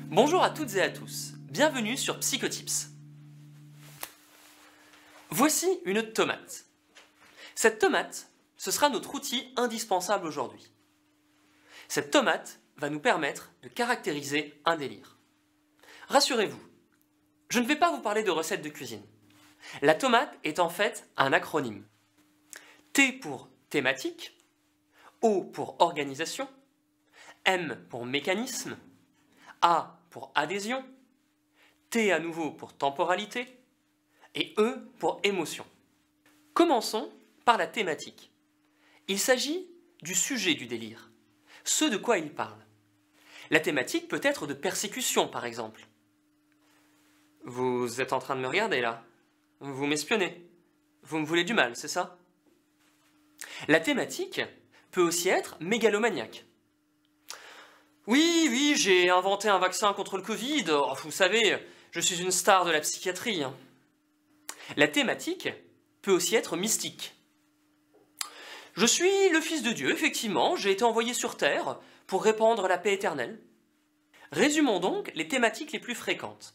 Bonjour à toutes et à tous, bienvenue sur Psychotips. Voici une tomate. Cette tomate, ce sera notre outil indispensable aujourd'hui. Cette tomate va nous permettre de caractériser un délire. Rassurez-vous, je ne vais pas vous parler de recettes de cuisine. La tomate est en fait un acronyme. T pour thématique, O pour organisation, M pour mécanisme, A pour adhésion, T à nouveau pour temporalité et E pour émotion. Commençons par la thématique. Il s'agit du sujet du délire, ce de quoi il parle. La thématique peut être de persécution par exemple. Vous êtes en train de me regarder là. Vous m'espionnez. Vous me voulez du mal, c'est ça? La thématique peut aussi être mégalomaniaque. Oui, j'ai inventé un vaccin contre le Covid. Oh, vous savez, je suis une star de la psychiatrie. La thématique peut aussi être mystique. Je suis le Fils de Dieu, effectivement, j'ai été envoyé sur Terre pour répandre la paix éternelle. Résumons donc les thématiques les plus fréquentes.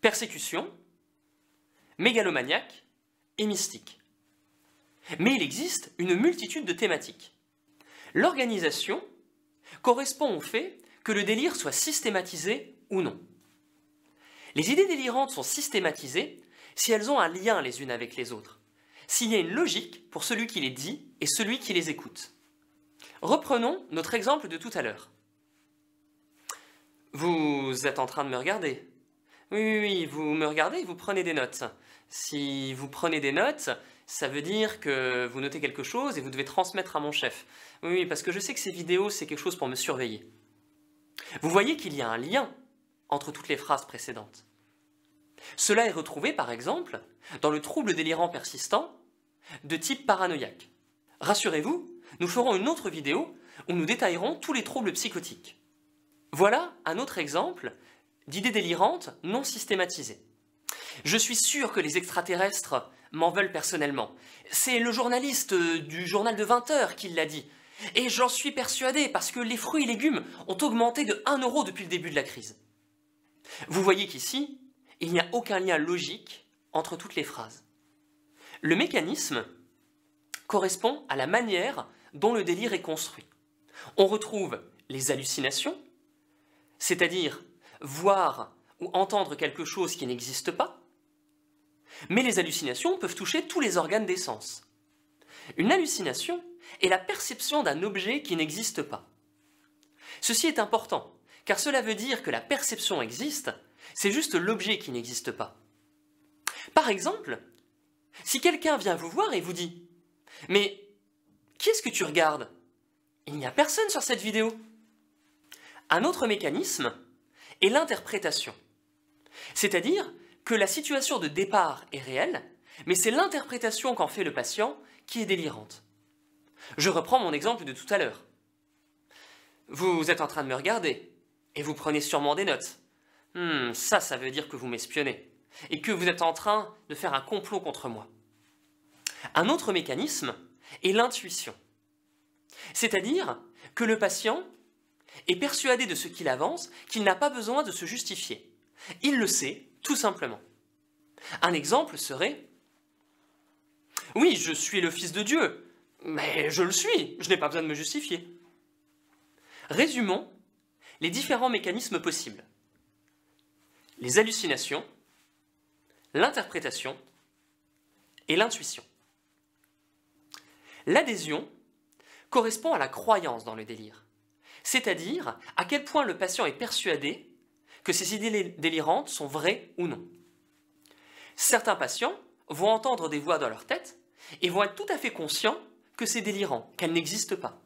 Persécution, mégalomaniaque et mystique. Mais il existe une multitude de thématiques. L'organisation correspond au fait que le délire soit systématisé ou non. Les idées délirantes sont systématisées si elles ont un lien les unes avec les autres, s'il y a une logique pour celui qui les dit et celui qui les écoute. Reprenons notre exemple de tout à l'heure. Vous êtes en train de me regarder. Oui, vous me regardez et vous prenez des notes. Si vous prenez des notes, ça veut dire que vous notez quelque chose et vous devez transmettre à mon chef. Oui, parce que je sais que ces vidéos, c'est quelque chose pour me surveiller. Vous voyez qu'il y a un lien entre toutes les phrases précédentes. Cela est retrouvé, par exemple, dans le trouble délirant persistant de type paranoïaque. Rassurez-vous, nous ferons une autre vidéo où nous détaillerons tous les troubles psychotiques. Voilà un autre exemple d'idées délirantes non systématisées. Je suis sûr que les extraterrestres m'en veulent personnellement. C'est le journaliste du journal de 20 h qui l'a dit. Et j'en suis persuadé parce que les fruits et légumes ont augmenté de 1 € depuis le début de la crise. Vous voyez qu'ici, il n'y a aucun lien logique entre toutes les phrases. Le mécanisme correspond à la manière dont le délire est construit. On retrouve les hallucinations, c'est-à-dire voir ou entendre quelque chose qui n'existe pas, mais les hallucinations peuvent toucher tous les organes des sens. Une hallucination est la perception d'un objet qui n'existe pas. Ceci est important, car cela veut dire que la perception existe, c'est juste l'objet qui n'existe pas. Par exemple, si quelqu'un vient vous voir et vous dit « Mais qui est-ce que tu regardes ? Il n'y a personne sur cette vidéo. » Un autre mécanisme est l'interprétation. C'est-à-dire que la situation de départ est réelle, mais c'est l'interprétation qu'en fait le patient qui est délirante. Je reprends mon exemple de tout à l'heure. Vous êtes en train de me regarder et vous prenez sûrement des notes. Ça veut dire que vous m'espionnez et que vous êtes en train de faire un complot contre moi. Un autre mécanisme est l'intuition. C'est-à-dire que le patient est persuadé de ce qu'il avance, qu'il n'a pas besoin de se justifier. Il le sait, tout simplement. Un exemple serait « Oui, je suis le Fils de Dieu, mais je le suis, je n'ai pas besoin de me justifier. » Résumons les différents mécanismes possibles. Les hallucinations, l'interprétation et l'intuition. L'adhésion correspond à la croyance dans le délire, c'est-à-dire à quel point le patient est persuadé que ces idées délirantes sont vraies ou non. Certains patients vont entendre des voix dans leur tête et vont être tout à fait conscients que c'est délirant, qu'elles n'existent pas,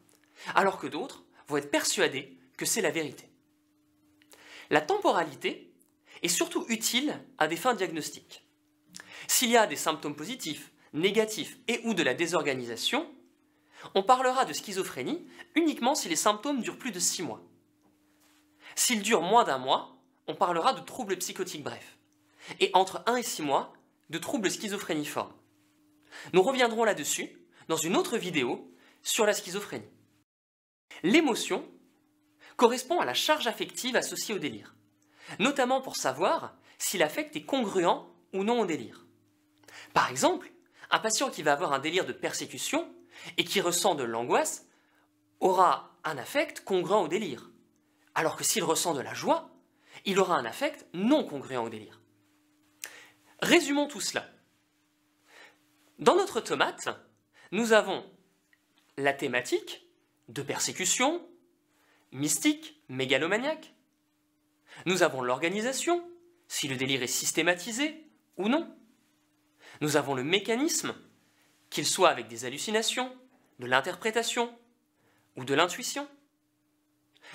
alors que d'autres vont être persuadés que c'est la vérité. La temporalité est surtout utile à des fins diagnostiques. S'il y a des symptômes positifs, négatifs et ou de la désorganisation, on parlera de schizophrénie uniquement si les symptômes durent plus de 6 mois. S'ils durent moins d'1 mois, on parlera de troubles psychotiques brefs. Et entre 1 et 6 mois, de troubles schizophréniformes. Nous reviendrons là-dessus dans une autre vidéo sur la schizophrénie. L'émotion correspond à la charge affective associée au délire, notamment pour savoir si l'affect est congruent ou non au délire. Par exemple, un patient qui va avoir un délire de persécution et qui ressent de l'angoisse aura un affect congruent au délire, alors que s'il ressent de la joie, il aura un affect non congruent au délire. Résumons tout cela. Dans notre tomate, nous avons la thématique de persécution, mystique, mégalomaniaque. Nous avons l'organisation, si le délire est systématisé ou non. Nous avons le mécanisme, qu'il soit avec des hallucinations, de l'interprétation ou de l'intuition.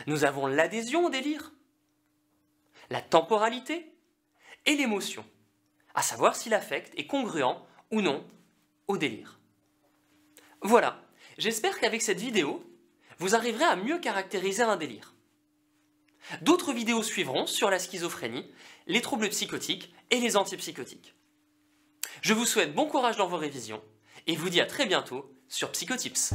Nous avons l'adhésion au délire, la temporalité et l'émotion, à savoir si l'affect est congruent ou non au délire. Voilà, j'espère qu'avec cette vidéo, vous arriverez à mieux caractériser un délire. D'autres vidéos suivront sur la schizophrénie, les troubles psychotiques et les antipsychotiques. Je vous souhaite bon courage dans vos révisions et vous dis à très bientôt sur Psychotips.